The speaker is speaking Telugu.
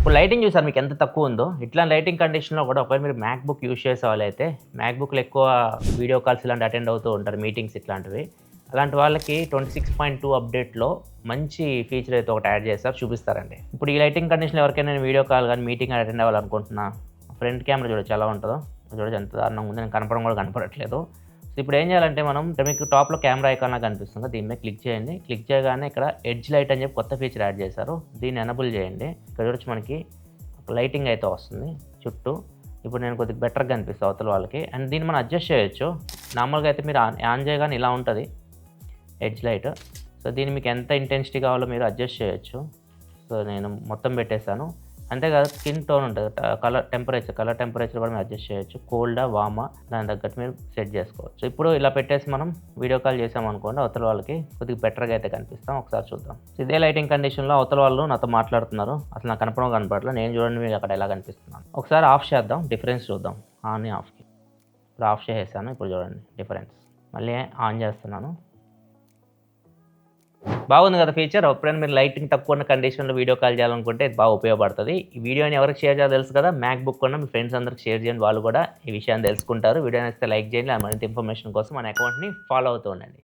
ఇప్పుడు లైటింగ్ చూసారు మీకు ఎంత తక్కువ ఉందో. ఇట్లాంటి లైటింగ్ కండిషన్‌లో కూడా ఒకవేళ మీరు మ్యాక్‌బుక్ యూజ్ చేసేవాళ్ళైతే మ్యాక్‌బుక్‌లో ఎక్కువ వీడియో కాల్స్ ఇలాంటివి అటెండ్ అవుతూ ఉంటారు. మీటింగ్స్ ఇట్లాంటివి. అలాంటి వాళ్ళకి 26.2 అప్డేట్‌లో మంచి ఫీచర్ అయితే ఒకటి యాడ్ చేశారు. చూపిస్తారండి. ఇప్పుడు ఈ లైటింగ్ కండిషన్‌లో ఎవరికైనా నేను వీడియో కాల్ గాని, మీటింగ్ గాని అటెండ్ అవ్వాలనుకుంటున్నా. ఫ్రంట్ కెమెరా చూడొచ్చు ఎలా ఉంటదో. చూడొచ్చు ఎంత దారుణంగా ఉందో. నేను కనపడడం కూడా కనపడట్లేదు. సో ఇప్పుడు ఏం చేయాలంటే మనం మీకు టాప్‌లో కెమెరా ఐకాన్ లాగా కనిపిస్తుంది కదా! దీని మీద క్లిక్ చేయండి. క్లిక్ చేయగానే ఇక్కడ ఎడ్జ్ లైట్ అని చెప్పి కొత్త ఫీచర్ యాడ్ చేశారు. దీన్ని ఎనేబుల్ చేయండి. ఇక్కడ చూడొచ్చు మనకి లైటింగ్ అయితే వస్తుంది చుట్టూ. ఇప్పుడు నేను కొద్దిగా బెటర్‌గా కనిపిస్తా అవతల వాళ్ళకి. అండ్ దీన్ని మనం అడ్జస్ట్ చేయొచ్చు. నార్మల్‌గా అయితే మీరు ఆన్ చేయగానే ఇలా ఉంటది ఎడ్జ్ లైట్. సో దీన్ని మీకు ఎంత ఇంటెన్సిటీ కావాలో మీరు అడ్జస్ట్ చేయొచ్చు. సో నేను మొత్తం పెట్టేసాను. అంతేకాదు స్కిన్ టోన్ ఉంటది. కలర్ టెంపరేచర్ కూడా మీరు అడ్జస్ట్ చేయొచ్చు. కోల్డా, వామా దానికి తగ్గట్టు మీరు సెట్ చేసుకోవచ్చు. ఇప్పుడు ఇలా పెట్టేసి మనం వీడియో కాల్ చేసామనుకోండి అవతల వాళ్ళకి కొద్దిగా బెటర్‌గా అయితే కనిపిస్తాం. ఒకసారి చూద్దాం. ఇదే లైటింగ్ కండిషన్‌లో అవతల వాళ్ళు నాతో మాట్లాడుతున్నారు. అసలు నాకు కనపడట్లేదు. నేను చూడండి మీకు అక్కడ ఎలా కనిపిస్తున్నాను. ఒకసారి ఆఫ్ చేద్దాం. డిఫరెన్స్ చూద్దాం. ఆన్, ఆఫ్‌కి. ఇప్పుడు ఆఫ్ చేసేసాను. ఇప్పుడు చూడండి డిఫరెన్స్. మళ్ళీ ఆన్ చేస్తున్నాను. బాగుంది కదా ఫీచర్. ఎప్పుడైనా మీరు లైటింగ్ తక్కువ ఉన్న కండిషన్‌లో వీడియో కాల్ చేయాలనుకుంటే ఇది బాగా ఉపయోగపడుతది. ఈ వీడియోని ఎవరికి షేర్ చేయాలో తెలుసు కదా! మ్యాక్‌బుక్ ఉన్న మీ ఫ్రెండ్స్ అందరికి షేర్ చేయండి. వాళ్ళు కూడా ఈ విషయాన్ని తెలుసుకుంటారు. వీడియో నచ్చితే లైక్ చేయండి. మరింత ఇన్ఫర్మేషన్ కోసం మన అకౌంట్‌ని ఫాలో అవుతూ ఉండండి.